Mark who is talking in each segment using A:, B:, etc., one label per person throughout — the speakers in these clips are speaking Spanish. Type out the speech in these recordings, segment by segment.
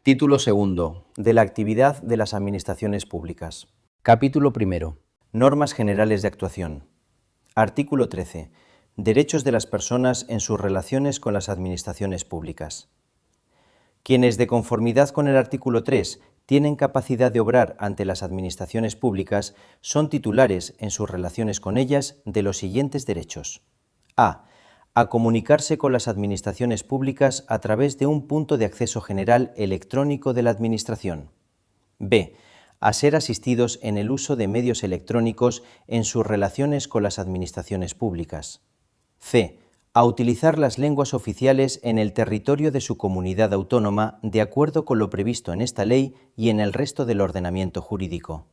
A: Título segundo.
B: De la actividad de las administraciones públicas.
A: Capítulo primero.
B: Normas generales de actuación. Artículo 13. Derechos de las personas en sus relaciones con las administraciones públicas. Quienes, de conformidad con el artículo 3, tienen capacidad de obrar ante las administraciones públicas son titulares, en sus relaciones con ellas, de los siguientes derechos. A comunicarse con las administraciones públicas a través de un punto de acceso general electrónico de la Administración. B. A ser asistidos en el uso de medios electrónicos en sus relaciones con las administraciones públicas. C. A utilizar las lenguas oficiales en el territorio de su comunidad autónoma de acuerdo con lo previsto en esta ley y en el resto del ordenamiento jurídico.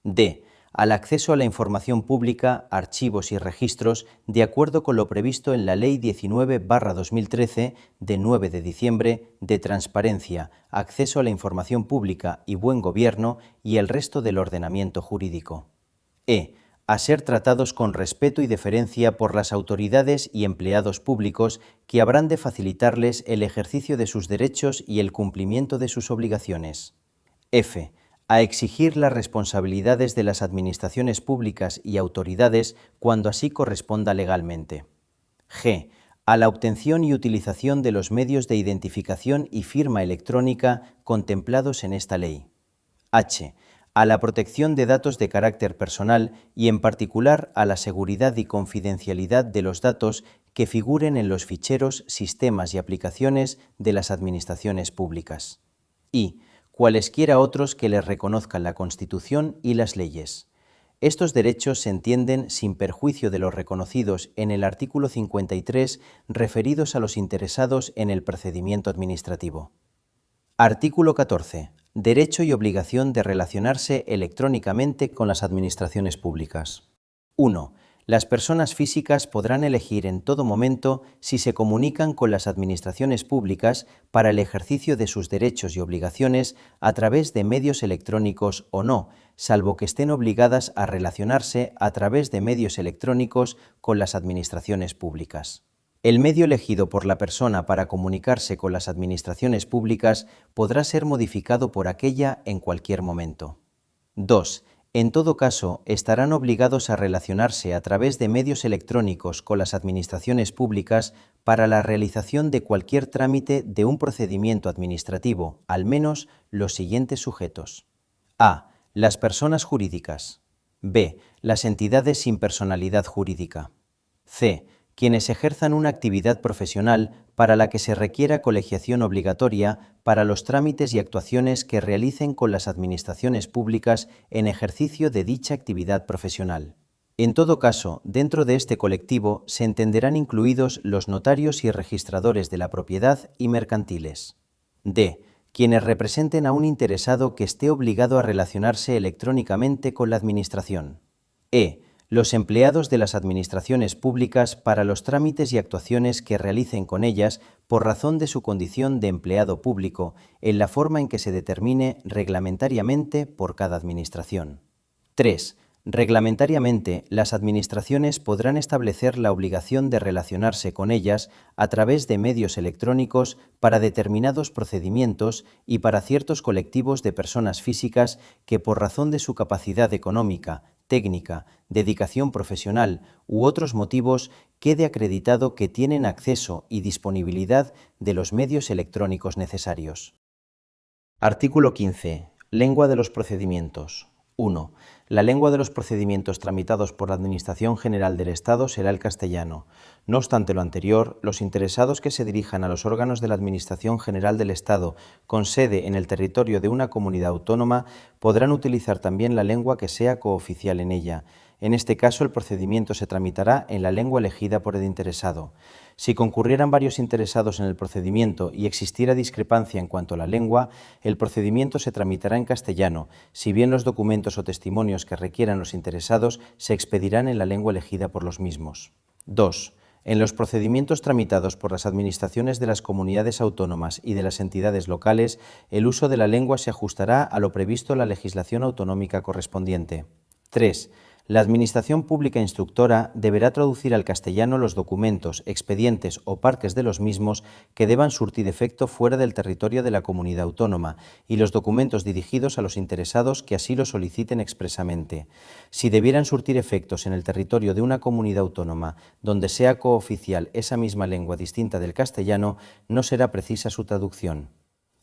B: D. Al acceso a la información pública, archivos y registros de acuerdo con lo previsto en la Ley 19/2013 de 9 de diciembre de Transparencia, Acceso a la Información Pública y Buen Gobierno y el resto del ordenamiento jurídico. E. A ser tratados con respeto y deferencia por las autoridades y empleados públicos que habrán de facilitarles el ejercicio de sus derechos y el cumplimiento de sus obligaciones. F. A exigir las responsabilidades de las administraciones públicas y autoridades cuando así corresponda legalmente. G. A la obtención y utilización de los medios de identificación y firma electrónica contemplados en esta ley. H. A la protección de datos de carácter personal y en particular a la seguridad y confidencialidad de los datos que figuren en los ficheros, sistemas y aplicaciones de las administraciones públicas. I. Cualesquiera otros que les reconozcan la Constitución y las leyes. Estos derechos se entienden sin perjuicio de los reconocidos en el artículo 53 referidos a los interesados en el procedimiento administrativo. Artículo 14. Derecho y obligación de relacionarse electrónicamente con las administraciones públicas. 1. Las personas físicas podrán elegir en todo momento si se comunican con las administraciones públicas para el ejercicio de sus derechos y obligaciones a través de medios electrónicos o no, salvo que estén obligadas a relacionarse a través de medios electrónicos con las administraciones públicas. El medio elegido por la persona para comunicarse con las administraciones públicas podrá ser modificado por aquella en cualquier momento. 2. En todo caso, estarán obligados a relacionarse a través de medios electrónicos con las administraciones públicas para la realización de cualquier trámite de un procedimiento administrativo, al menos los siguientes sujetos. A. Las personas jurídicas. B. Las entidades sin personalidad jurídica. C. Quienes ejerzan una actividad profesional para la que se requiera colegiación obligatoria para los trámites y actuaciones que realicen con las administraciones públicas en ejercicio de dicha actividad profesional. En todo caso, dentro de este colectivo se entenderán incluidos los notarios y registradores de la propiedad y mercantiles. D. Quienes representen a un interesado que esté obligado a relacionarse electrónicamente con la Administración. E. Los empleados de las administraciones públicas para los trámites y actuaciones que realicen con ellas por razón de su condición de empleado público, en la forma en que se determine reglamentariamente por cada administración. 3. Reglamentariamente, las administraciones podrán establecer la obligación de relacionarse con ellas a través de medios electrónicos para determinados procedimientos y para ciertos colectivos de personas físicas que por razón de su capacidad económica, técnica, dedicación profesional u otros motivos quede acreditado que tienen acceso y disponibilidad de los medios electrónicos necesarios. Artículo 15. Lengua de los procedimientos. 1. La lengua de los procedimientos tramitados por la Administración General del Estado será el castellano. No obstante lo anterior, los interesados que se dirijan a los órganos de la Administración General del Estado con sede en el territorio de una comunidad autónoma podrán utilizar también la lengua que sea cooficial en ella. En este caso, el procedimiento se tramitará en la lengua elegida por el interesado. Si concurrieran varios interesados en el procedimiento y existiera discrepancia en cuanto a la lengua, el procedimiento se tramitará en castellano, si bien los documentos o testimonios que requieran los interesados se expedirán en la lengua elegida por los mismos. 2. En los procedimientos tramitados por las administraciones de las comunidades autónomas y de las entidades locales, el uso de la lengua se ajustará a lo previsto en la legislación autonómica correspondiente. 3. La Administración Pública Instructora deberá traducir al castellano los documentos, expedientes o parques de los mismos que deban surtir efecto fuera del territorio de la comunidad autónoma y los documentos dirigidos a los interesados que así lo soliciten expresamente. Si debieran surtir efectos en el territorio de una comunidad autónoma donde sea cooficial esa misma lengua distinta del castellano, no será precisa su traducción.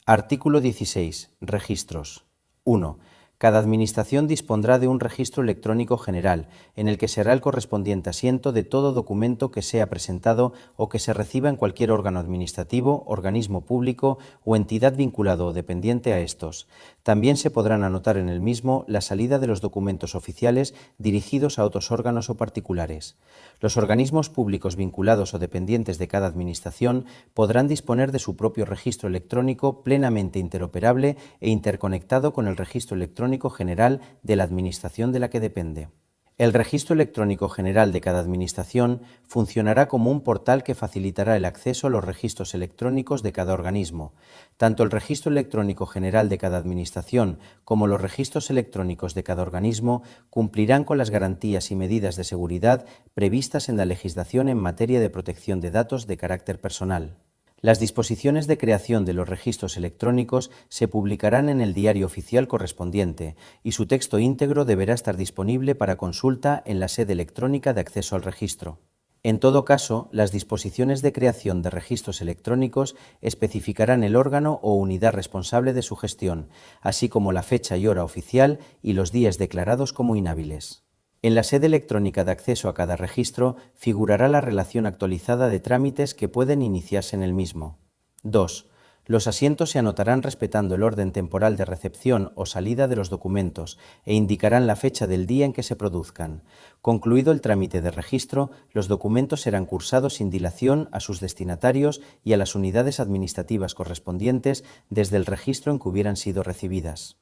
B: Artículo 16. Registros. 1. Cada administración dispondrá de un registro electrónico general, en el que será el correspondiente asiento de todo documento que sea presentado o que se reciba en cualquier órgano administrativo, organismo público o entidad vinculado o dependiente a estos. También se podrán anotar en el mismo la salida de los documentos oficiales dirigidos a otros órganos o particulares. Los organismos públicos vinculados o dependientes de cada administración podrán disponer de su propio registro electrónico plenamente interoperable e interconectado con el registro electrónico general de la administración de la que depende. El registro electrónico general de cada administración funcionará como un portal que facilitará el acceso a los registros electrónicos de cada organismo. Tanto el registro electrónico general de cada administración como los registros electrónicos de cada organismo cumplirán con las garantías y medidas de seguridad previstas en la legislación en materia de protección de datos de carácter personal. Las disposiciones de creación de los registros electrónicos se publicarán en el diario oficial correspondiente y su texto íntegro deberá estar disponible para consulta en la sede electrónica de acceso al registro. En todo caso, las disposiciones de creación de registros electrónicos especificarán el órgano o unidad responsable de su gestión, así como la fecha y hora oficial y los días declarados como inhábiles. En la sede electrónica de acceso a cada registro figurará la relación actualizada de trámites que pueden iniciarse en el mismo. 2. Los asientos se anotarán respetando el orden temporal de recepción o salida de los documentos e indicarán la fecha del día en que se produzcan. Concluido el trámite de registro, los documentos serán cursados sin dilación a sus destinatarios y a las unidades administrativas correspondientes desde el registro en que hubieran sido recibidas.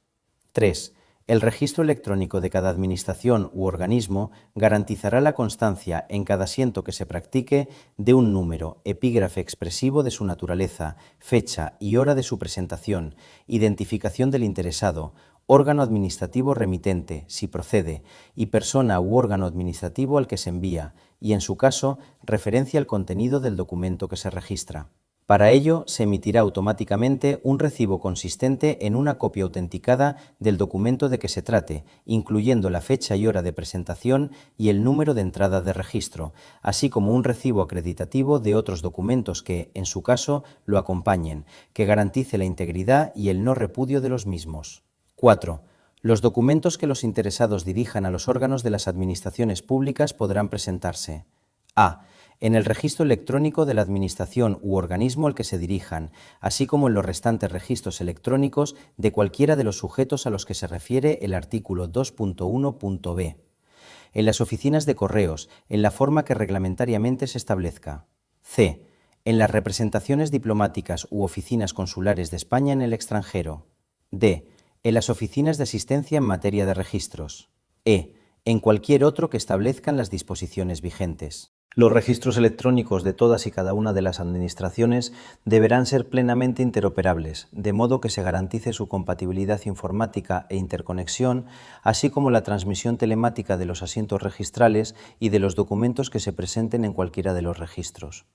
B: 3. El registro electrónico de cada administración u organismo garantizará la constancia en cada asiento que se practique de un número, epígrafe expresivo de su naturaleza, fecha y hora de su presentación, identificación del interesado, órgano administrativo remitente, si procede, y persona u órgano administrativo al que se envía, y en su caso, referencia al contenido del documento que se registra. Para ello, se emitirá automáticamente un recibo consistente en una copia autenticada del documento de que se trate, incluyendo la fecha y hora de presentación y el número de entrada de registro, así como un recibo acreditativo de otros documentos que, en su caso, lo acompañen, que garantice la integridad y el no repudio de los mismos. 4. Los documentos que los interesados dirijan a los órganos de las administraciones públicas podrán presentarse: a. En el registro electrónico de la administración u organismo al que se dirijan, así como en los restantes registros electrónicos de cualquiera de los sujetos a los que se refiere el artículo 2.1.b. En las oficinas de correos, en la forma que reglamentariamente se establezca. C. En las representaciones diplomáticas u oficinas consulares de España en el extranjero. D. En las oficinas de asistencia en materia de registros. E. En cualquier otro que establezcan las disposiciones vigentes. Los registros electrónicos de todas y cada una de las administraciones deberán ser plenamente interoperables, de modo que se garantice su compatibilidad informática e interconexión, así como la transmisión telemática de los asientos registrales y de los documentos que se presenten en cualquiera de los registros.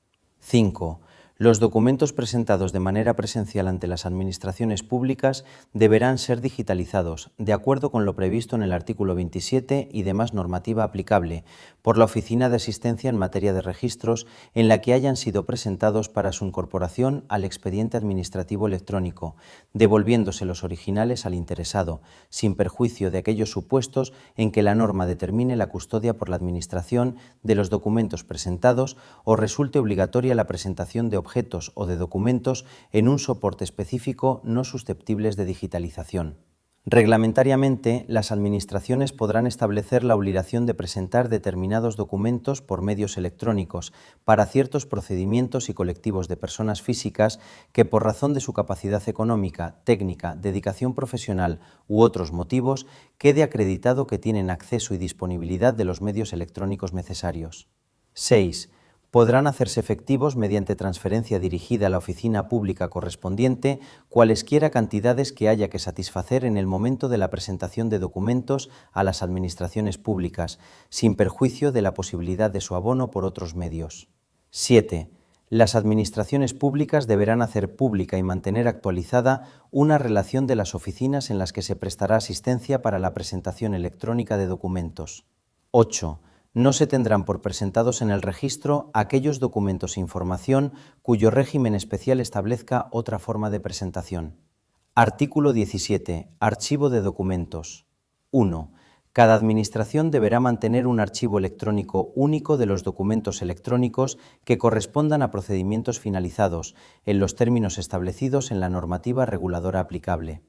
B: 5. Los documentos presentados de manera presencial ante las administraciones públicas deberán ser digitalizados, de acuerdo con lo previsto en el artículo 27 y demás normativa aplicable, por la Oficina de Asistencia en materia de registros en la que hayan sido presentados para su incorporación al expediente administrativo electrónico, devolviéndose los originales al interesado, sin perjuicio de aquellos supuestos en que la norma determine la custodia por la Administración de los documentos presentados o resulte obligatoria la presentación de objetos o de documentos en un soporte específico no susceptibles de digitalización. Reglamentariamente, las administraciones podrán establecer la obligación de presentar determinados documentos por medios electrónicos para ciertos procedimientos y colectivos de personas físicas que, por razón de su capacidad económica, técnica, dedicación profesional u otros motivos, quede acreditado que tienen acceso y disponibilidad de los medios electrónicos necesarios. 6. podrán hacerse efectivos mediante transferencia dirigida a la oficina pública correspondiente cualesquiera cantidades que haya que satisfacer en el momento de la presentación de documentos a las administraciones públicas, sin perjuicio de la posibilidad de su abono por otros medios. 7. Las administraciones públicas deberán hacer pública y mantener actualizada una relación de las oficinas en las que se prestará asistencia para la presentación electrónica de documentos. 8. No se tendrán por presentados en el registro aquellos documentos e información cuyo régimen especial establezca otra forma de presentación. Artículo 17. Archivo de documentos. 1. Cada administración deberá mantener un archivo electrónico único de los documentos electrónicos que correspondan a procedimientos finalizados, en los términos establecidos en la normativa reguladora aplicable.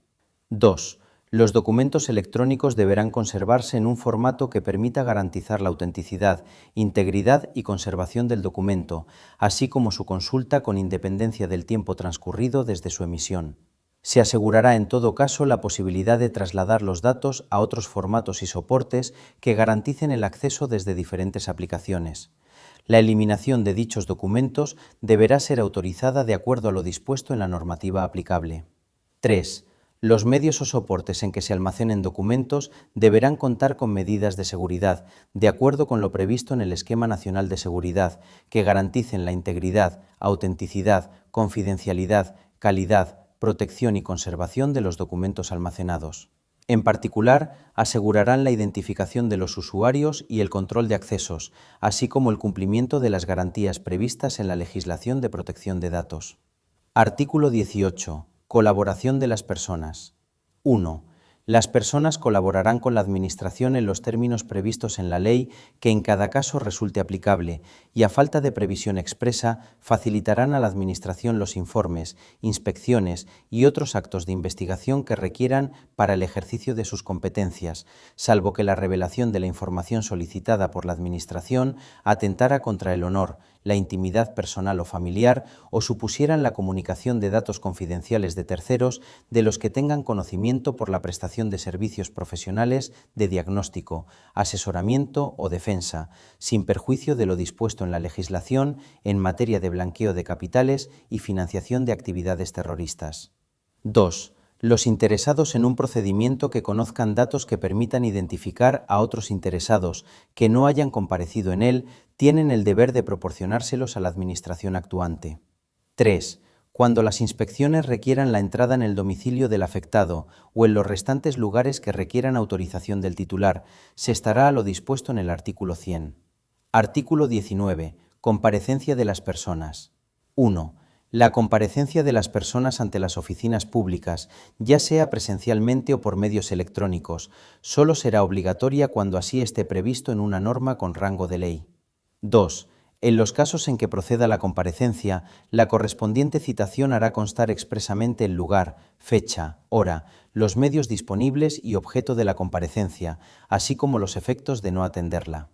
B: 2. Los documentos electrónicos deberán conservarse en un formato que permita garantizar la autenticidad, integridad y conservación del documento, así como su consulta con independencia del tiempo transcurrido desde su emisión. Se asegurará en todo caso la posibilidad de trasladar los datos a otros formatos y soportes que garanticen el acceso desde diferentes aplicaciones. La eliminación de dichos documentos deberá ser autorizada de acuerdo a lo dispuesto en la normativa aplicable. 3. Los medios o soportes en que se almacenen documentos deberán contar con medidas de seguridad, de acuerdo con lo previsto en el Esquema Nacional de Seguridad, que garanticen la integridad, autenticidad, confidencialidad, calidad, protección y conservación de los documentos almacenados. En particular, asegurarán la identificación de los usuarios y el control de accesos, así como el cumplimiento de las garantías previstas en la legislación de protección de datos. Artículo 18. Colaboración de las personas. 1. Las personas colaborarán con la Administración en los términos previstos en la ley que en cada caso resulte aplicable y, a falta de previsión expresa, facilitarán a la Administración los informes, inspecciones y otros actos de investigación que requieran para el ejercicio de sus competencias, salvo que la revelación de la información solicitada por la Administración atentara contra el honor, la intimidad personal o familiar o supusieran la comunicación de datos confidenciales de terceros de los que tengan conocimiento por la prestación de servicios profesionales de diagnóstico, asesoramiento o defensa, sin perjuicio de lo dispuesto en la legislación en materia de blanqueo de capitales y financiación de actividades terroristas. 2. Los interesados en un procedimiento que conozcan datos que permitan identificar a otros interesados que no hayan comparecido en él tienen el deber de proporcionárselos a la Administración actuante. 3. Cuando las inspecciones requieran la entrada en el domicilio del afectado o en los restantes lugares que requieran autorización del titular, se estará a lo dispuesto en el artículo 100. Artículo 19. Comparecencia de las personas. 1. La comparecencia de las personas ante las oficinas públicas, ya sea presencialmente o por medios electrónicos, solo será obligatoria cuando así esté previsto en una norma con rango de ley. 2. En los casos en que proceda la comparecencia, la correspondiente citación hará constar expresamente el lugar, fecha, hora, los medios disponibles y objeto de la comparecencia, así como los efectos de no atenderla.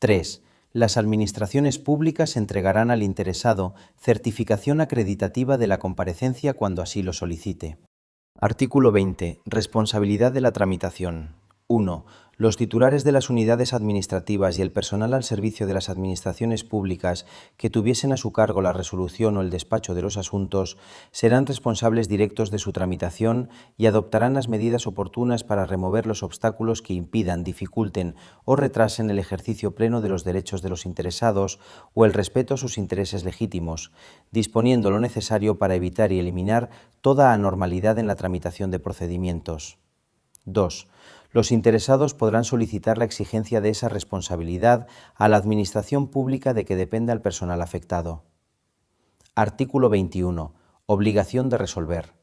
B: 3. Las administraciones públicas entregarán al interesado certificación acreditativa de la comparecencia cuando así lo solicite. Artículo 20. Responsabilidad de la tramitación. 1. Los titulares de las unidades administrativas y el personal al servicio de las administraciones públicas que tuviesen a su cargo la resolución o el despacho de los asuntos serán responsables directos de su tramitación y adoptarán las medidas oportunas para remover los obstáculos que impidan, dificulten o retrasen el ejercicio pleno de los derechos de los interesados o el respeto a sus intereses legítimos, disponiendo lo necesario para evitar y eliminar toda anormalidad en la tramitación de procedimientos. 2. Los interesados podrán solicitar la exigencia de esa responsabilidad a la Administración Pública de que dependa el personal afectado. Artículo 21. Obligación de resolver.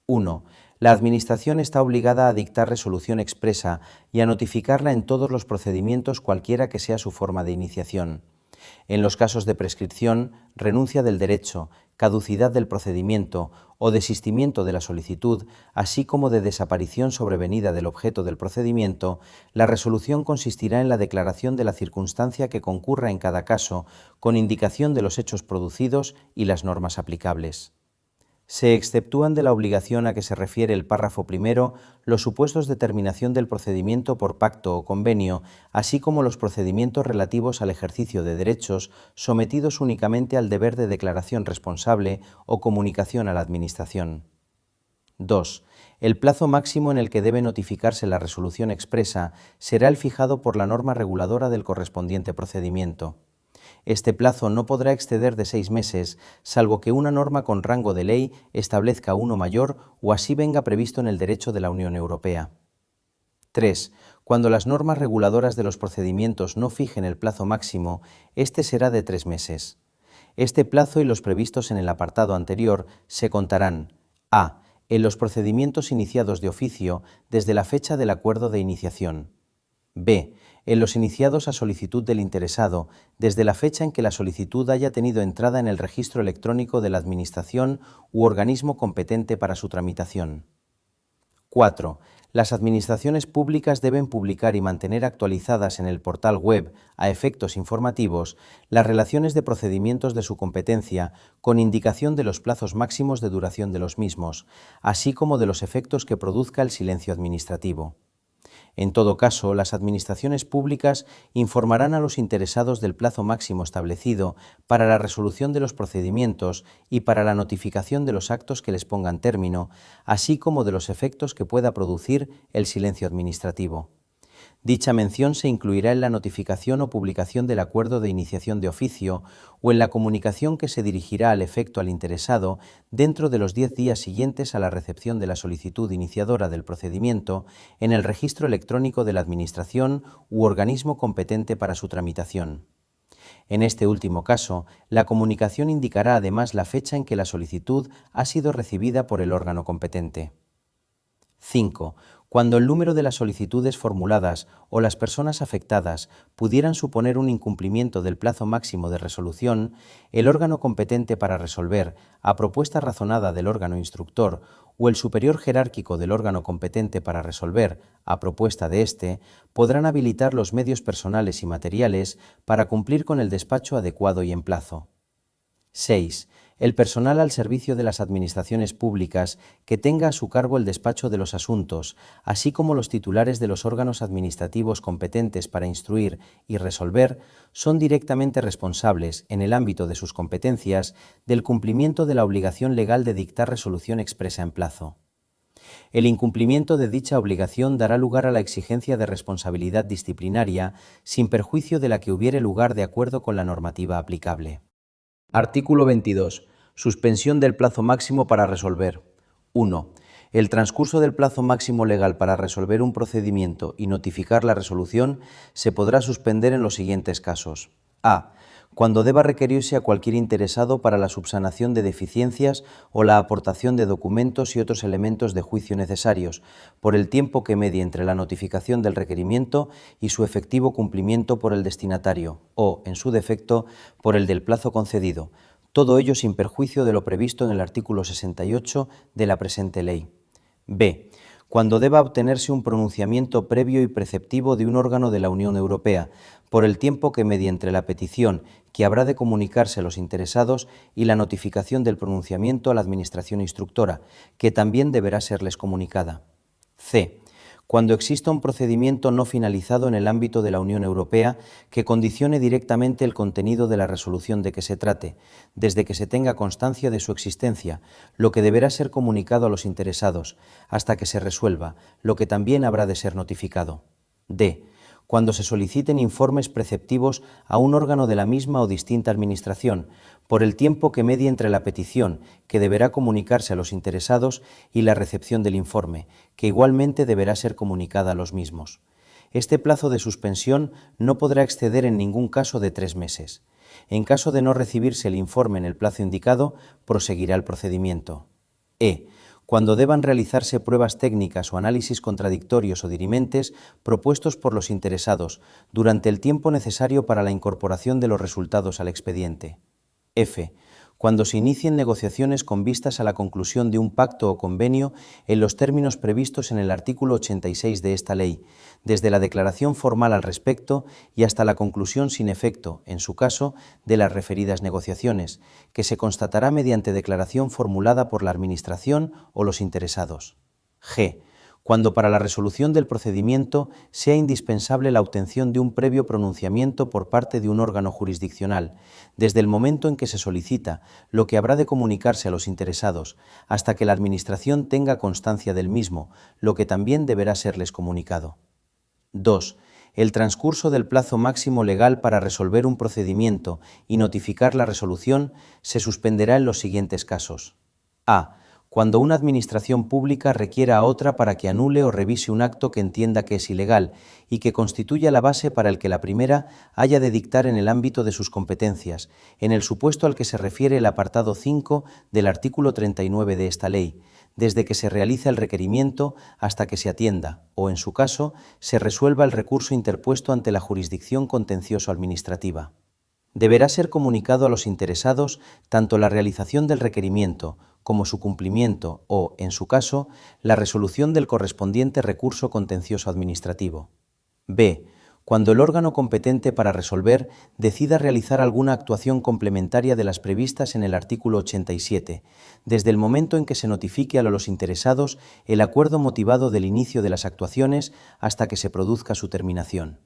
B: 1. La Administración está obligada a dictar resolución expresa y a notificarla en todos los procedimientos cualquiera que sea su forma de iniciación. En los casos de prescripción, renuncia del derecho, caducidad del procedimiento o desistimiento de la solicitud, así como de desaparición sobrevenida del objeto del procedimiento, la resolución consistirá en la declaración de la circunstancia que concurra en cada caso, con indicación de los hechos producidos y las normas aplicables. Se exceptúan de la obligación a que se refiere el párrafo primero los supuestos de terminación del procedimiento por pacto o convenio, así como los procedimientos relativos al ejercicio de derechos sometidos únicamente al deber de declaración responsable o comunicación a la Administración. 2. El plazo máximo en el que debe notificarse la resolución expresa será el fijado por la norma reguladora del correspondiente procedimiento. Este plazo no podrá exceder de 6 meses, salvo que una norma con rango de ley establezca uno mayor o así venga previsto en el derecho de la Unión Europea. 3. Cuando las normas reguladoras de los procedimientos no fijen el plazo máximo, este será de 3 meses. Este plazo y los previstos en el apartado anterior se contarán: a. En los procedimientos iniciados de oficio desde la fecha del acuerdo de iniciación. b. En los iniciados a solicitud del interesado, desde la fecha en que la solicitud haya tenido entrada en el registro electrónico de la Administración u organismo competente para su tramitación. 4. Las administraciones públicas deben publicar y mantener actualizadas en el portal web, a efectos informativos, las relaciones de procedimientos de su competencia, con indicación de los plazos máximos de duración de los mismos, así como de los efectos que produzca el silencio administrativo. En todo caso, las administraciones públicas informarán a los interesados del plazo máximo establecido para la resolución de los procedimientos y para la notificación de los actos que les pongan término, así como de los efectos que pueda producir el silencio administrativo. Dicha mención se incluirá en la notificación o publicación del acuerdo de iniciación de oficio o en la comunicación que se dirigirá al efecto al interesado dentro de los 10 días siguientes a la recepción de la solicitud iniciadora del procedimiento en el registro electrónico de la Administración u organismo competente para su tramitación. En este último caso, la comunicación indicará además la fecha en que la solicitud ha sido recibida por el órgano competente. 5. Cuando el número de las solicitudes formuladas o las personas afectadas pudieran suponer un incumplimiento del plazo máximo de resolución, el órgano competente para resolver, a propuesta razonada del órgano instructor, o el superior jerárquico del órgano competente para resolver, a propuesta de éste, podrán habilitar los medios personales y materiales para cumplir con el despacho adecuado y en plazo. 6. El personal al servicio de las administraciones públicas que tenga a su cargo el despacho de los asuntos, así como los titulares de los órganos administrativos competentes para instruir y resolver, son directamente responsables, en el ámbito de sus competencias, del cumplimiento de la obligación legal de dictar resolución expresa en plazo. El incumplimiento de dicha obligación dará lugar a la exigencia de responsabilidad disciplinaria, sin perjuicio de la que hubiere lugar de acuerdo con la normativa aplicable.
A: Artículo 22. Suspensión del plazo máximo para resolver. 1. El transcurso del plazo máximo legal para resolver un procedimiento y notificar la resolución se podrá suspender en los siguientes casos. A. Cuando deba requerirse a cualquier interesado para la subsanación de deficiencias o la aportación de documentos y otros elementos de juicio necesarios, por el tiempo que medie entre la notificación del requerimiento y su efectivo cumplimiento por el destinatario, o, en su defecto, por el del plazo concedido, todo ello sin perjuicio de lo previsto en el artículo 68 de la presente ley. B. Cuando deba obtenerse un pronunciamiento previo y preceptivo de un órgano de la Unión Europea, por el tiempo que medie entre la petición que habrá de comunicarse a los interesados y la notificación del pronunciamiento a la Administración instructora, que también deberá serles comunicada. C. Cuando exista un procedimiento no finalizado en el ámbito de la Unión Europea que condicione directamente el contenido de la resolución de que se trate, desde que se tenga constancia de su existencia, lo que deberá ser comunicado a los interesados, hasta que se resuelva, lo que también habrá de ser notificado. D. Cuando se soliciten informes preceptivos a un órgano de la misma o distinta Administración, por el tiempo que medie entre la petición, que deberá comunicarse a los interesados, y la recepción del informe, que igualmente deberá ser comunicada a los mismos. Este plazo de suspensión no podrá exceder en ningún caso de 3 meses. En caso de no recibirse el informe en el plazo indicado, proseguirá el procedimiento. E. Cuando deban realizarse pruebas técnicas o análisis contradictorios o dirimentes propuestos por los interesados durante el tiempo necesario para la incorporación de los resultados al expediente. F. cuando se inicien negociaciones con vistas a la conclusión de un pacto o convenio en los términos previstos en el artículo 86 de esta ley, desde la declaración formal al respecto y hasta la conclusión sin efecto, en su caso, de las referidas negociaciones, que se constatará mediante declaración formulada por la Administración o los interesados. G. Cuando para la resolución del procedimiento sea indispensable la obtención de un previo pronunciamiento por parte de un órgano jurisdiccional, desde el momento en que se solicita, lo que habrá de comunicarse a los interesados, hasta que la Administración tenga constancia del mismo, lo que también deberá serles comunicado. 2. El transcurso del plazo máximo legal para resolver un procedimiento y notificar la resolución se suspenderá en los siguientes casos. A. Cuando una administración pública requiera a otra para que anule o revise un acto que entienda que es ilegal y que constituya la base para el que la primera haya de dictar en el ámbito de sus competencias, en el supuesto al que se refiere el apartado 5 del artículo 39 de esta ley, desde que se realiza el requerimiento hasta que se atienda, o en su caso, se resuelva el recurso interpuesto ante la jurisdicción contencioso-administrativa. Deberá ser comunicado a los interesados tanto la realización del requerimiento como su cumplimiento o, en su caso, la resolución del correspondiente recurso contencioso administrativo. B. Cuando el órgano competente para resolver decida realizar alguna actuación complementaria de las previstas en el artículo 87, desde el momento en que se notifique a los interesados el acuerdo motivado del inicio de las actuaciones hasta que se produzca su terminación.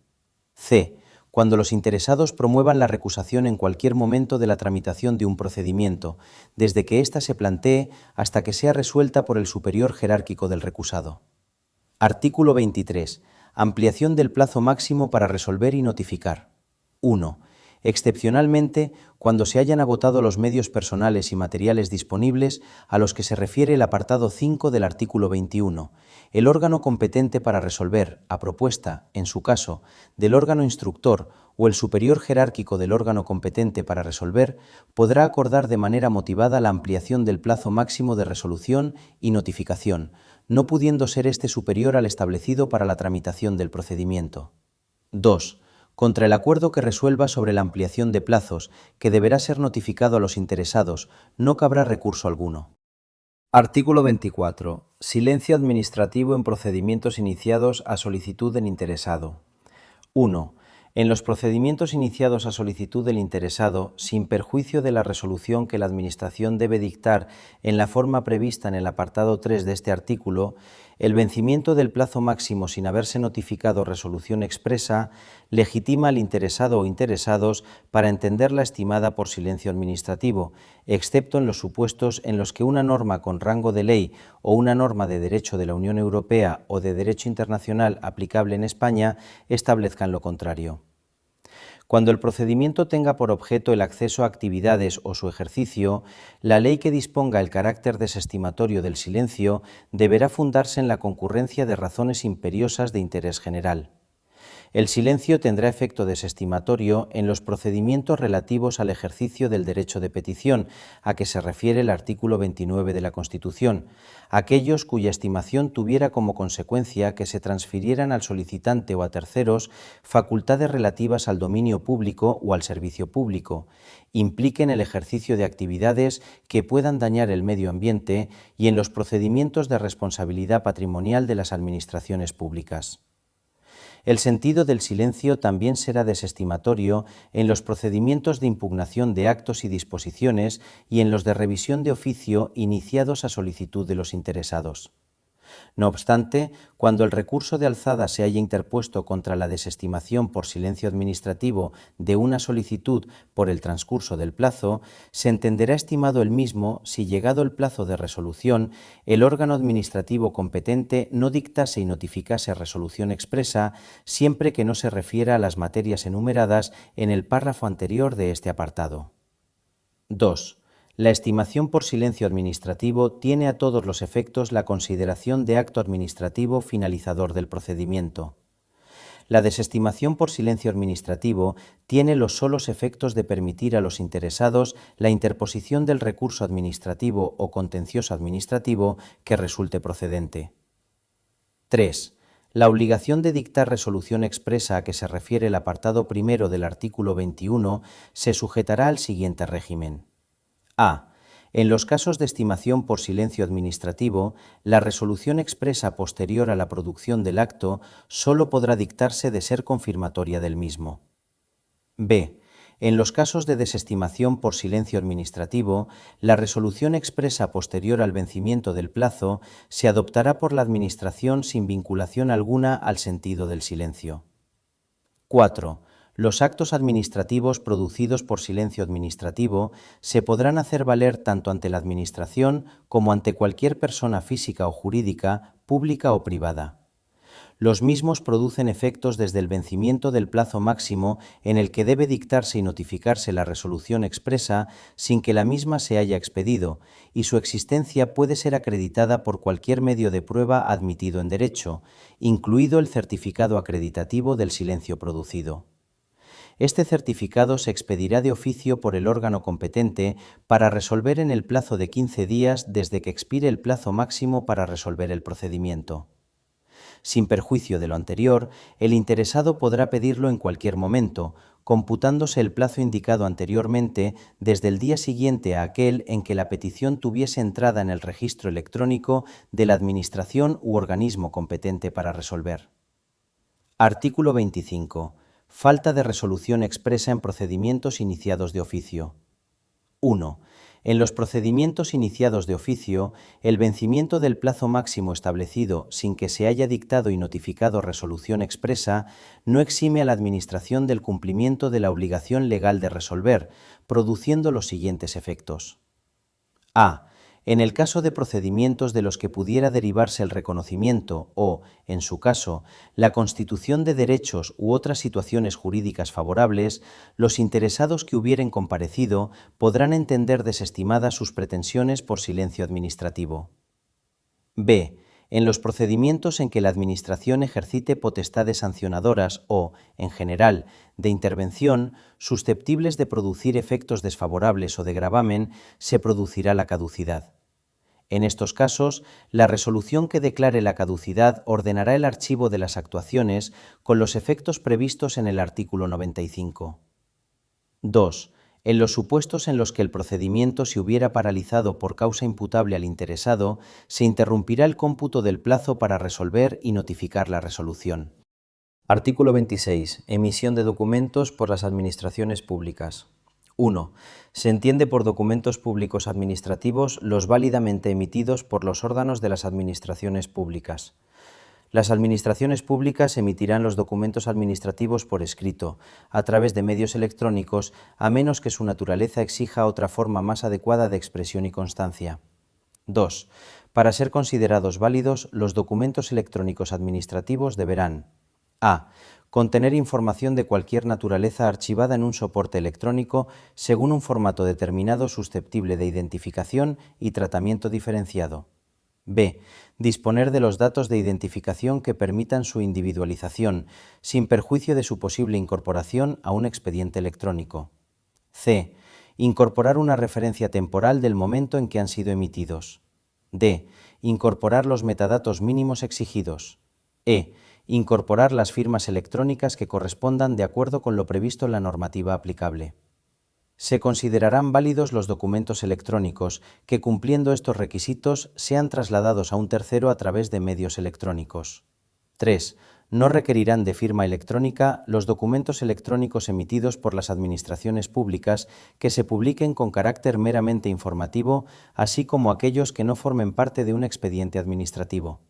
A: C. Cuando los interesados promuevan la recusación en cualquier momento de la tramitación de un procedimiento, desde que ésta se plantee hasta que sea resuelta por el superior jerárquico del recusado. Artículo 23. Ampliación del plazo máximo para resolver y notificar. 1. Excepcionalmente, cuando se hayan agotado los medios personales y materiales disponibles a los que se refiere el apartado 5 del artículo 21, el órgano competente para resolver, a propuesta, en su caso, del órgano instructor o el superior jerárquico del órgano competente para resolver, podrá acordar de manera motivada la ampliación del plazo máximo de resolución y notificación, no pudiendo ser este superior al establecido para la tramitación del procedimiento. 2. Contra el acuerdo que resuelva sobre la ampliación de plazos, que deberá ser notificado a los interesados, no cabrá recurso alguno. Artículo 24. Silencio administrativo en procedimientos iniciados a solicitud del interesado. 1. En los procedimientos iniciados a solicitud del interesado, sin perjuicio de la resolución que la Administración debe dictar en la forma prevista en el apartado 3 de este artículo, el vencimiento del plazo máximo sin haberse notificado resolución expresa legitima al interesado o interesados para entenderla estimada por silencio administrativo, excepto en los supuestos en los que una norma con rango de ley o una norma de derecho de la Unión Europea o de derecho internacional aplicable en España establezcan lo contrario. Cuando el procedimiento tenga por objeto el acceso a actividades o su ejercicio, la ley que disponga el carácter desestimatorio del silencio deberá fundarse en la concurrencia de razones imperiosas de interés general. El silencio tendrá efecto desestimatorio en los procedimientos relativos al ejercicio del derecho de petición, a que se refiere el artículo 29 de la Constitución, aquellos cuya estimación tuviera como consecuencia que se transfirieran al solicitante o a terceros facultades relativas al dominio público o al servicio público, impliquen el ejercicio de actividades que puedan dañar el medio ambiente y en los procedimientos de responsabilidad patrimonial de las administraciones públicas. El sentido del silencio también será desestimatorio en los procedimientos de impugnación de actos y disposiciones y en los de revisión de oficio iniciados a solicitud de los interesados. No obstante, cuando el recurso de alzada se haya interpuesto contra la desestimación por silencio administrativo de una solicitud por el transcurso del plazo, se entenderá estimado el mismo si, llegado el plazo de resolución, el órgano administrativo competente no dictase y notificase resolución expresa, siempre que no se refiera a las materias enumeradas en el párrafo anterior de este apartado. 2. La estimación por silencio administrativo tiene a todos los efectos la consideración de acto administrativo finalizador del procedimiento. La desestimación por silencio administrativo tiene los solos efectos de permitir a los interesados la interposición del recurso administrativo o contencioso administrativo que resulte procedente. 3. La obligación de dictar resolución expresa a que se refiere el apartado primero del artículo 21 se sujetará al siguiente régimen.
B: A. En los casos de estimación por silencio administrativo, la resolución expresa posterior a la producción del acto sólo podrá dictarse de ser confirmatoria del mismo. B. En los casos de desestimación por silencio administrativo, la resolución expresa posterior al vencimiento del plazo se adoptará por la Administración sin vinculación alguna al sentido del silencio. 4. Los actos administrativos producidos por silencio administrativo se podrán hacer valer tanto ante la Administración como ante cualquier persona física o jurídica, pública o privada. Los mismos producen efectos desde el vencimiento del plazo máximo en el que debe dictarse y notificarse la resolución expresa sin que la misma se haya expedido, y su existencia puede ser acreditada por cualquier medio de prueba admitido en derecho, incluido el certificado acreditativo del silencio producido. Este certificado se expedirá de oficio por el órgano competente para resolver en el plazo de 15 días desde que expire el plazo máximo para resolver el procedimiento. Sin perjuicio de lo anterior, el interesado podrá pedirlo en cualquier momento, computándose el plazo indicado anteriormente desde el día siguiente a aquel en que la petición tuviese entrada en el registro electrónico de la Administración u organismo competente para resolver. Artículo 25. Falta de resolución expresa en procedimientos iniciados de oficio. 1. En los procedimientos iniciados de oficio, el vencimiento del plazo máximo establecido sin que se haya dictado y notificado resolución expresa no exime a la Administración del cumplimiento de la obligación legal de resolver, produciendo los siguientes efectos. A. En el caso de procedimientos de los que pudiera derivarse el reconocimiento o, en su caso, la constitución de derechos u otras situaciones jurídicas favorables, los interesados que hubieren comparecido podrán entender desestimadas sus pretensiones por silencio administrativo. B. En los procedimientos en que la Administración ejercite potestades sancionadoras o, en general, de intervención, susceptibles de producir efectos desfavorables o de gravamen, se producirá la caducidad. En estos casos, la resolución que declare la caducidad ordenará el archivo de las actuaciones con los efectos previstos en el artículo 95. 2. En los supuestos en los que el procedimiento se hubiera paralizado por causa imputable al interesado, se interrumpirá el cómputo del plazo para resolver y notificar la resolución.
A: Artículo 26. Emisión de documentos por las administraciones públicas. 1. Se entiende por documentos públicos administrativos los válidamente emitidos por los órganos de las administraciones públicas. Las administraciones públicas emitirán los documentos administrativos por escrito, a través de medios electrónicos, a menos que su naturaleza exija otra forma más adecuada de expresión y constancia. 2. Para ser considerados válidos, los documentos electrónicos administrativos deberán: a. Contener información de cualquier naturaleza archivada en un soporte electrónico según un formato determinado susceptible de identificación y tratamiento diferenciado. B. Disponer de los datos de identificación que permitan su individualización, sin perjuicio de su posible incorporación a un expediente electrónico. C. Incorporar una referencia temporal del momento en que han sido emitidos. D. Incorporar los metadatos mínimos exigidos. E. Incorporar las firmas electrónicas que correspondan de acuerdo con lo previsto en la normativa aplicable. Se considerarán válidos los documentos electrónicos que, cumpliendo estos requisitos, sean trasladados a un tercero a través de medios electrónicos. 3. No requerirán de firma electrónica los documentos electrónicos emitidos por las administraciones públicas que se publiquen con carácter meramente informativo, así como aquellos que no formen parte de un expediente administrativo.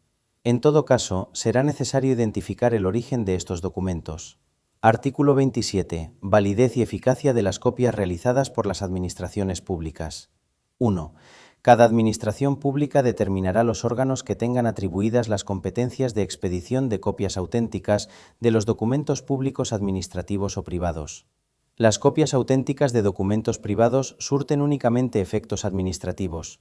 A: En todo caso, será necesario identificar el origen de estos documentos. Artículo 27. Validez y eficacia de las copias realizadas por las administraciones públicas. 1. Cada administración pública determinará los órganos que tengan atribuidas las competencias de expedición de copias auténticas de los documentos públicos administrativos o privados. Las copias auténticas de documentos privados surten únicamente efectos administrativos.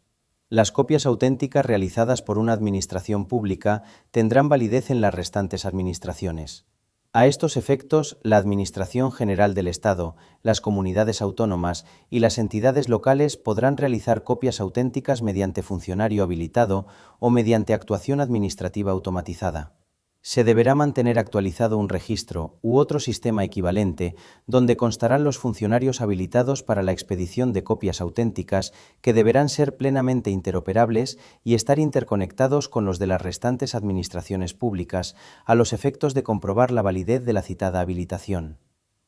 A: Las copias auténticas realizadas por una administración pública tendrán validez en las restantes administraciones. A estos efectos, la Administración General del Estado, las comunidades autónomas y las entidades locales podrán realizar copias auténticas mediante funcionario habilitado o mediante actuación administrativa automatizada.
B: Se deberá mantener actualizado un registro u otro sistema equivalente donde constarán los funcionarios habilitados para la expedición de copias auténticas que deberán ser plenamente interoperables y estar interconectados con los de las restantes administraciones públicas a los efectos de comprobar la validez de la citada habilitación.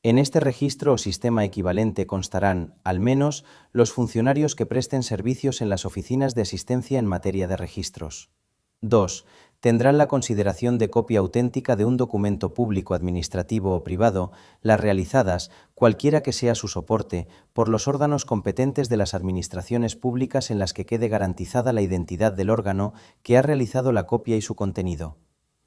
B: En este registro o sistema equivalente constarán, al menos, los funcionarios que presten servicios en las oficinas de asistencia en materia de registros. 2. Tendrán la consideración de copia auténtica de un documento público, administrativo o privado, las realizadas, cualquiera que sea su soporte, por los órganos competentes de las administraciones públicas en las que quede garantizada la identidad del órgano que ha realizado la copia y su contenido.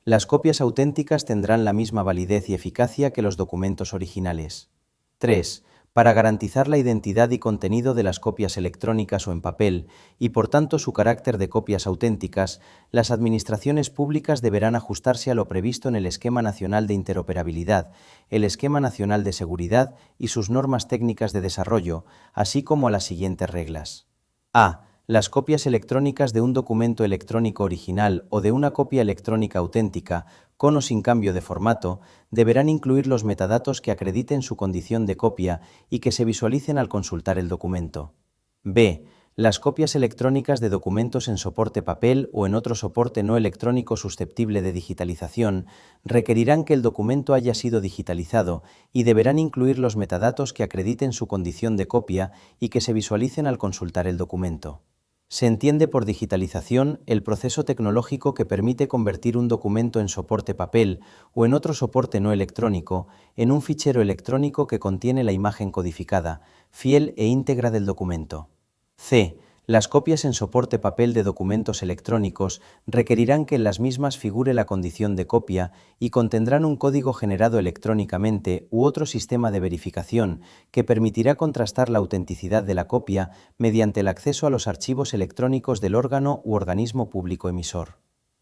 B: Las copias auténticas tendrán la misma validez y eficacia que los documentos originales. 3. Para garantizar la identidad y contenido de las copias electrónicas o en papel, y por tanto su carácter de copias auténticas, las administraciones públicas deberán ajustarse a lo previsto en el Esquema Nacional de Interoperabilidad, el Esquema Nacional de Seguridad y sus normas técnicas de desarrollo, así como a las siguientes reglas. A. Las copias electrónicas de un documento electrónico original o de una copia electrónica auténtica, con o sin cambio de formato, deberán incluir los metadatos que acrediten su condición de copia y que se visualicen al consultar el documento. B. Las copias electrónicas de documentos en soporte papel o en otro soporte no electrónico susceptible de digitalización requerirán que el documento haya sido digitalizado y deberán incluir los metadatos que acrediten su condición de copia y que se visualicen al consultar el documento. Se entiende por digitalización el proceso tecnológico que permite convertir un documento en soporte papel o en otro soporte no electrónico en un fichero electrónico que contiene la imagen codificada, fiel e íntegra del documento. C. Las copias en soporte papel de documentos electrónicos requerirán que en las mismas figure la condición de copia y contendrán un código generado electrónicamente u otro sistema de verificación que permitirá contrastar la autenticidad de la copia mediante el acceso a los archivos electrónicos del órgano u organismo público emisor.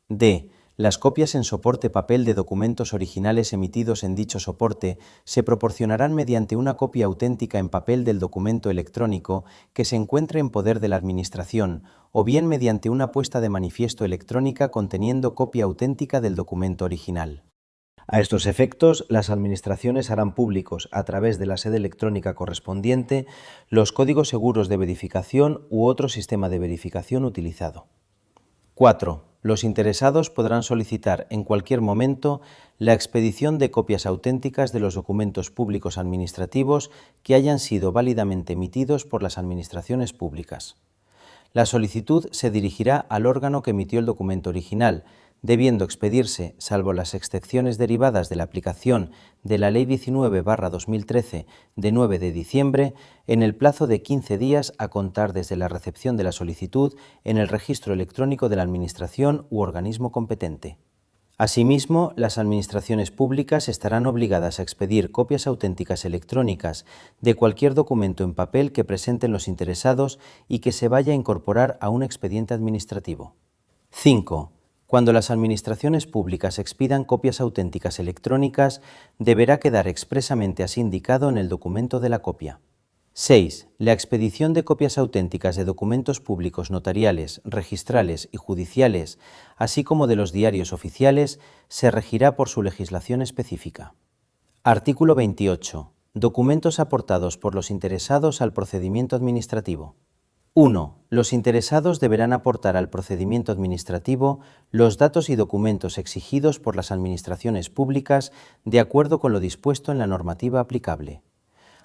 B: D. Las copias en soporte papel de documentos originales emitidos en dicho soporte se proporcionarán mediante una copia auténtica en papel del documento electrónico que se encuentre en poder de la Administración, o bien mediante una puesta de manifiesto electrónica conteniendo copia auténtica del documento original. A estos efectos, las administraciones harán públicos, a través de la sede electrónica correspondiente, los códigos seguros de verificación u otro sistema de verificación utilizado. 4. Los interesados podrán solicitar en cualquier momento la expedición de copias auténticas de los documentos públicos administrativos que hayan sido válidamente emitidos por las administraciones públicas. La solicitud se dirigirá al órgano que emitió el documento original, debiendo expedirse, salvo las excepciones derivadas de la aplicación de la Ley 19/2013 de 9 de diciembre, en el plazo de 15 días a contar desde la recepción de la solicitud en el registro electrónico de la Administración u organismo competente. Asimismo, las administraciones públicas estarán obligadas a expedir copias auténticas electrónicas de cualquier documento en papel que presenten los interesados y que se vaya a incorporar a un expediente administrativo. 5. Cuando las administraciones públicas expidan copias auténticas electrónicas, deberá quedar expresamente así indicado en el documento de la copia. 6. La expedición de copias auténticas de documentos públicos notariales, registrales y judiciales, así como de los diarios oficiales, se regirá por su legislación específica. Artículo 28. Documentos aportados por los interesados al procedimiento administrativo. 1. Los interesados deberán aportar al procedimiento administrativo los datos y documentos exigidos por las administraciones públicas de acuerdo con lo dispuesto en la normativa aplicable.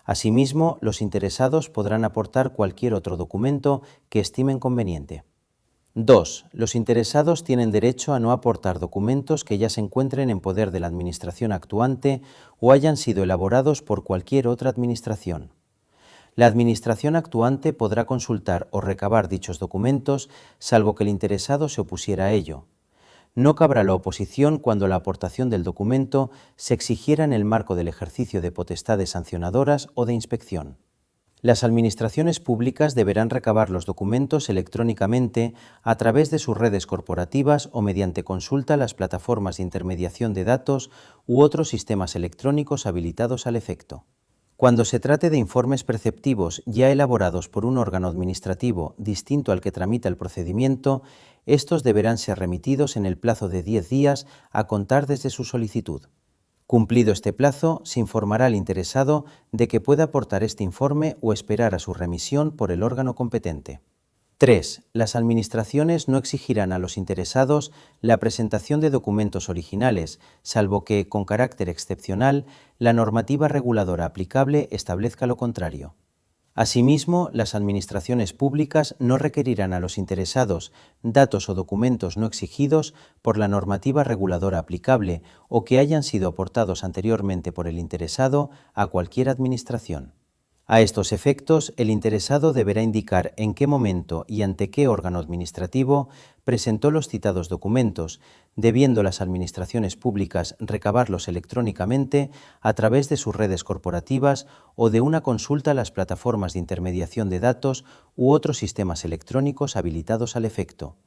B: Asimismo, los interesados podrán aportar cualquier otro documento que estimen conveniente. 2. Los interesados tienen derecho a no aportar documentos que ya se encuentren en poder de la administración actuante o hayan sido elaborados por cualquier otra administración. La administración actuante podrá consultar o recabar dichos documentos, salvo que el interesado se opusiera a ello. No cabrá la oposición cuando la aportación del documento se exigiera en el marco del ejercicio de potestades sancionadoras o de inspección. Las administraciones públicas deberán recabar los documentos electrónicamente a través de sus redes corporativas o mediante consulta a las plataformas de intermediación de datos u otros sistemas electrónicos habilitados al efecto. Cuando se trate de informes preceptivos ya elaborados por un órgano administrativo distinto al que tramita el procedimiento, estos deberán ser remitidos en el plazo de 10 días a contar desde su solicitud. Cumplido este plazo, se informará al interesado de que puede aportar este informe o esperar a su remisión por el órgano competente. 3. Las administraciones no exigirán a los interesados la presentación de documentos originales, salvo que, con carácter excepcional, la normativa reguladora aplicable establezca lo contrario. Asimismo, las administraciones públicas no requerirán a los interesados datos o documentos no exigidos por la normativa reguladora aplicable o que hayan sido aportados anteriormente por el interesado a cualquier administración. A estos efectos, el interesado deberá indicar en qué momento y ante qué órgano administrativo presentó los citados documentos, debiendo las administraciones públicas recabarlos electrónicamente a través de sus redes corporativas o de una consulta a las plataformas de intermediación de datos u otros sistemas electrónicos habilitados al efecto,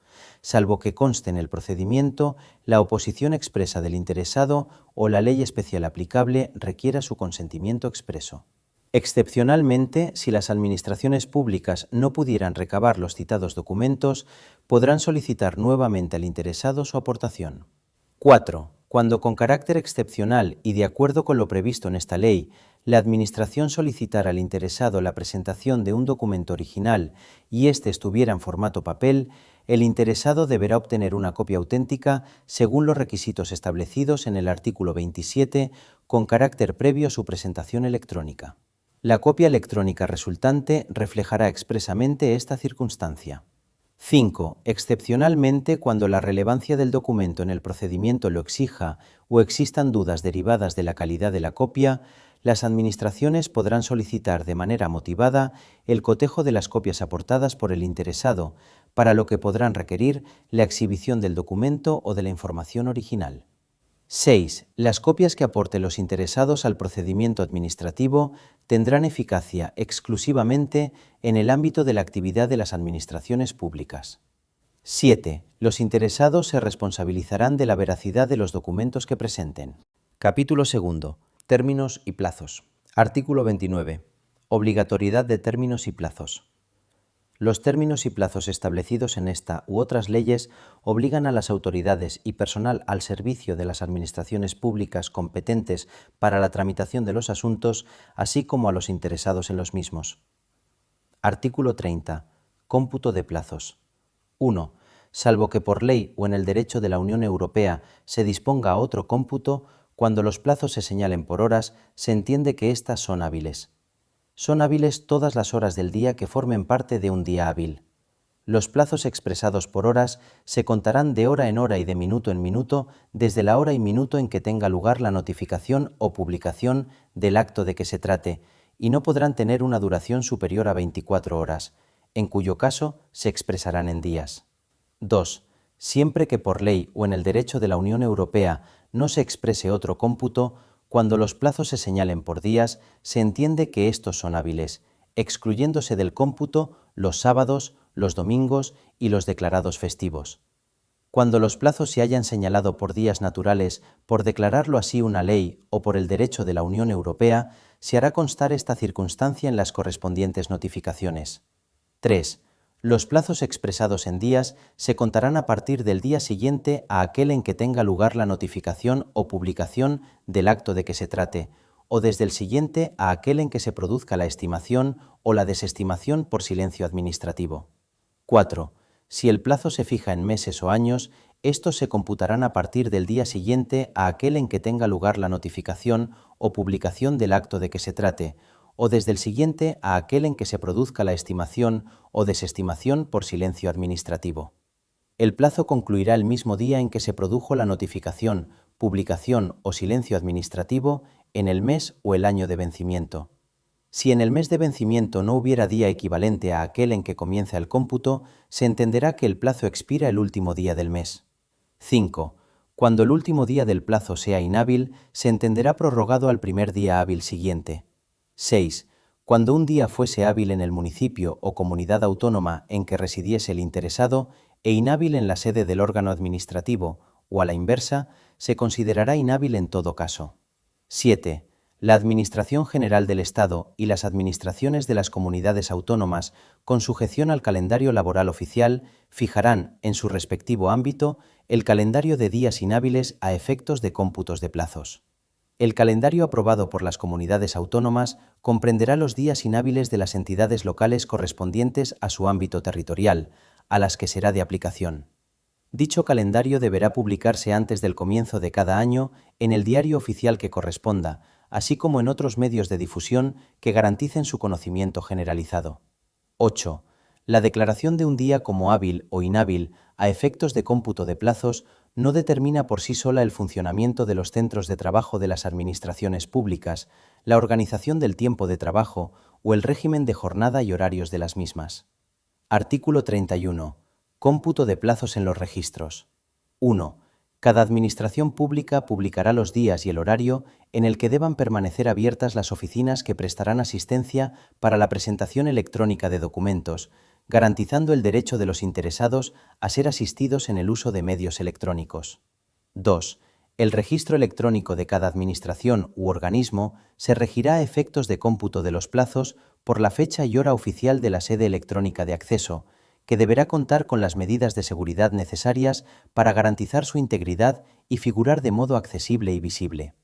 B: salvo que conste en el procedimiento la oposición expresa del interesado o la ley especial aplicable requiera su consentimiento expreso. Excepcionalmente, si las administraciones públicas no pudieran recabar los citados documentos, podrán solicitar nuevamente al interesado su aportación. 4. Cuando con carácter excepcional y de acuerdo con lo previsto en esta ley, la Administración solicitara al interesado la presentación de un documento original y éste estuviera en formato papel, el interesado deberá obtener una copia auténtica según los requisitos establecidos en el artículo 27, con carácter previo a su presentación electrónica. La copia electrónica resultante reflejará expresamente esta circunstancia. 5. Excepcionalmente, cuando la relevancia del documento en el procedimiento lo exija o existan dudas derivadas de la calidad de la copia, las administraciones podrán solicitar de manera motivada el cotejo de las copias aportadas por el interesado, para lo que podrán requerir la exhibición del documento o de la información original. 6. Las copias que aporten los interesados al procedimiento administrativo tendrán eficacia exclusivamente en el ámbito de la actividad de las administraciones públicas. 7. Los interesados se responsabilizarán de la veracidad de los documentos que presenten.
A: Capítulo 2. Términos y plazos. Artículo 29. Obligatoriedad de términos y plazos. Los términos y plazos establecidos en esta u otras leyes obligan a las autoridades y personal al servicio de las administraciones públicas competentes para la tramitación de los asuntos, así como a los interesados en los mismos. Artículo 30. Cómputo de plazos. 1. Salvo que por ley o en el derecho de la Unión Europea se disponga otro cómputo, cuando los plazos se señalen por horas, se entiende que éstas son hábiles. Son hábiles todas las horas del día que formen parte de un día hábil. Los plazos expresados por horas se contarán de hora en hora y de minuto en minuto desde la hora y minuto en que tenga lugar la notificación o publicación del acto de que se trate, y no podrán tener una duración superior a 24 horas, en cuyo caso se expresarán en días. 2. Siempre que por ley o en el derecho de la Unión Europea no se exprese otro cómputo, cuando los plazos se señalen por días, se entiende que estos son hábiles, excluyéndose del cómputo los sábados, los domingos y los declarados festivos. Cuando los plazos se hayan señalado por días naturales, por declararlo así una ley o por el derecho de la Unión Europea, se hará constar esta circunstancia en las correspondientes notificaciones. 3. Los plazos expresados en días se contarán a partir del día siguiente a aquel en que tenga lugar la notificación o publicación del acto de que se trate, o desde el siguiente a aquel en que se produzca la estimación o la desestimación por silencio administrativo. 4. Si el plazo se fija en meses o años, estos se computarán a partir del día siguiente a aquel en que tenga lugar la notificación o publicación del acto de que se trate, o desde el siguiente a aquel en que se produzca la estimación o desestimación por silencio administrativo. El plazo concluirá el mismo día en que se produjo la notificación, publicación o silencio administrativo en el mes o el año de vencimiento. Si en el mes de vencimiento no hubiera día equivalente a aquel en que comienza el cómputo, se entenderá que el plazo expira el último día del mes. 5. Cuando el último día del plazo sea inhábil, se entenderá prorrogado al primer día hábil siguiente. 6. Cuando un día fuese hábil en el municipio o comunidad autónoma en que residiese el interesado e inhábil en la sede del órgano administrativo, o a la inversa, se considerará inhábil en todo caso. 7.
B: La Administración General del Estado y las administraciones de las comunidades autónomas, con sujeción al calendario laboral oficial, fijarán, en su respectivo ámbito, el calendario de días inhábiles a efectos de cómputos de plazos. El calendario aprobado por las comunidades autónomas comprenderá los días inhábiles de las entidades locales correspondientes a su ámbito territorial, a las que será de aplicación. Dicho calendario deberá publicarse antes del comienzo de cada año en el diario oficial que corresponda, así como en otros medios de difusión que garanticen su conocimiento generalizado. 8. La declaración de un día como hábil o inhábil a efectos de cómputo de plazos no determina por sí sola el funcionamiento de los centros de trabajo de las administraciones públicas, la organización del tiempo de trabajo o el régimen de jornada y horarios de las mismas. Artículo 31. Cómputo de plazos en los registros. 1. Cada administración pública publicará los días y el horario en el que deban permanecer abiertas las oficinas que prestarán asistencia para la presentación electrónica de documentos, garantizando el derecho de los interesados a ser asistidos en el uso de medios electrónicos. 2. El registro electrónico de cada administración u organismo se regirá a efectos de cómputo de los plazos por la fecha y hora oficial de la sede electrónica de acceso, que deberá contar con las medidas de seguridad necesarias para garantizar su integridad y figurar de modo accesible y visible.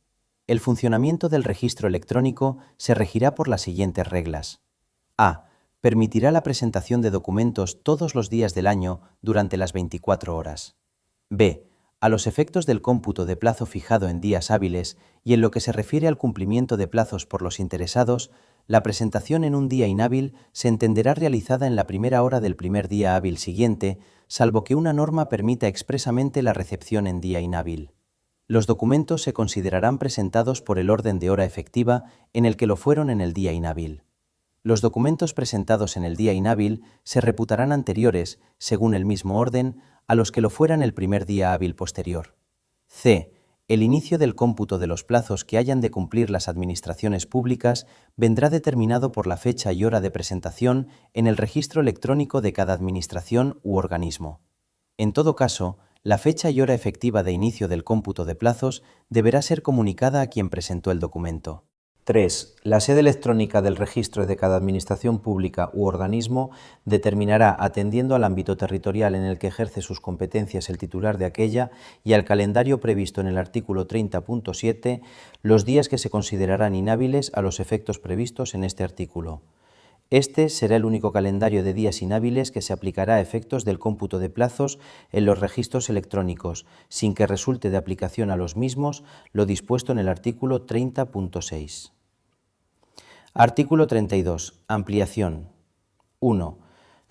B: El funcionamiento del registro electrónico se regirá por las siguientes reglas. A. Permitirá la presentación de documentos todos los días del año durante las 24 horas. B. A los efectos del cómputo de plazo fijado en días hábiles y en lo que se refiere al cumplimiento de plazos por los interesados, la presentación en un día inhábil se entenderá realizada en la primera hora del primer día hábil siguiente, salvo que una norma permita expresamente la recepción en día inhábil. Los documentos se considerarán presentados por el orden de hora efectiva en el que lo fueron en el día inhábil. Los documentos presentados en el día inhábil se reputarán anteriores, según el mismo orden, a los que lo fueran el primer día hábil posterior. C. El inicio del cómputo de los plazos que hayan de cumplir las administraciones públicas vendrá determinado por la fecha y hora de presentación en el registro electrónico de cada administración u organismo. En todo caso, la fecha y hora efectiva de inicio del cómputo de plazos deberá ser comunicada a quien presentó el documento. 3. La sede electrónica del registro de cada administración pública u organismo determinará, atendiendo al ámbito territorial en el que ejerce sus competencias el titular de aquella y al calendario previsto en el artículo 30.7, los días que se considerarán inhábiles a los efectos previstos en este artículo. Este será el único calendario de días inhábiles que se aplicará a efectos del cómputo de plazos en los registros electrónicos, sin que resulte de aplicación a los mismos lo dispuesto en el artículo 30.6. Artículo 32. Ampliación. 1.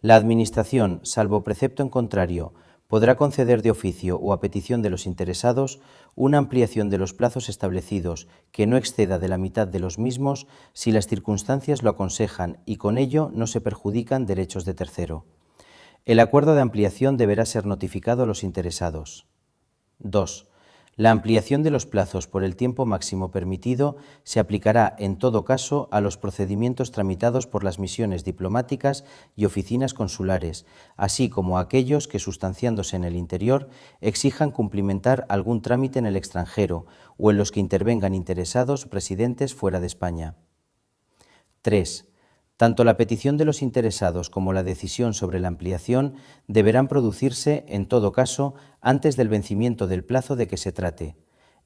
B: La Administración, salvo precepto en contrario, podrá conceder de oficio o a petición de los interesados una ampliación de los plazos establecidos que no exceda de la mitad de los mismos si las circunstancias lo aconsejan y con ello no se perjudican derechos de tercero. El acuerdo de ampliación deberá ser notificado a los interesados. 2. La ampliación de los plazos por el tiempo máximo permitido se aplicará en todo caso a los procedimientos tramitados por las misiones diplomáticas y oficinas consulares, así como a aquellos que, sustanciándose en el interior, exijan cumplimentar algún trámite en el extranjero o en los que intervengan interesados residentes fuera de España. 3. Tanto la petición de los interesados como la decisión sobre la ampliación deberán producirse, en todo caso, antes del vencimiento del plazo de que se trate.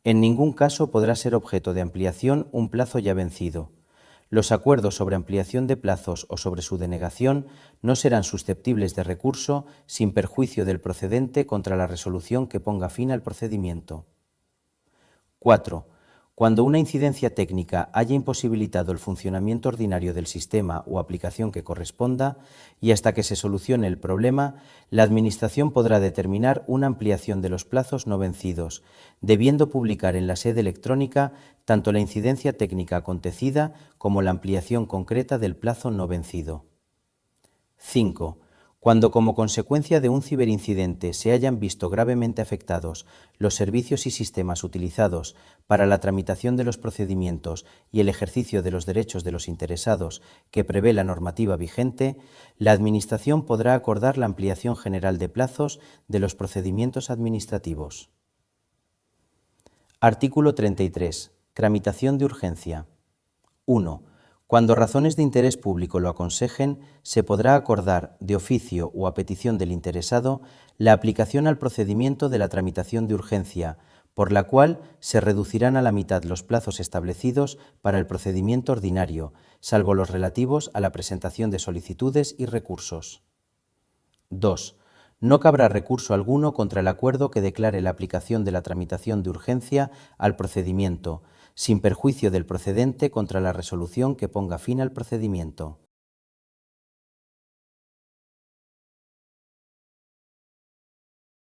B: En ningún caso podrá ser objeto de ampliación un plazo ya vencido. Los acuerdos sobre ampliación de plazos o sobre su denegación no serán susceptibles de recurso sin perjuicio del procedente contra la resolución que ponga fin al procedimiento. 4. Cuando una incidencia técnica haya imposibilitado el funcionamiento ordinario del sistema o aplicación que corresponda, y hasta que se solucione el problema, la Administración podrá determinar una ampliación de los plazos no vencidos, debiendo publicar en la sede electrónica tanto la incidencia técnica acontecida como la ampliación concreta del plazo no vencido. 5. Cuando como consecuencia de un ciberincidente se hayan visto gravemente afectados los servicios y sistemas utilizados para la tramitación de los procedimientos y el ejercicio de los derechos de los interesados que prevé la normativa vigente, la Administración podrá acordar la ampliación general de plazos de los procedimientos administrativos. Artículo 33. Tramitación de urgencia. 1. Cuando razones de interés público lo aconsejen, se podrá acordar, de oficio o a petición del interesado, la aplicación al procedimiento de la tramitación de urgencia, por la cual se reducirán a la mitad los plazos establecidos para el procedimiento ordinario, salvo los relativos a la presentación de solicitudes y recursos. 2. No cabrá recurso alguno contra el acuerdo que declare la aplicación de la tramitación de urgencia al procedimiento, sin perjuicio del procedente contra la resolución que ponga fin al procedimiento.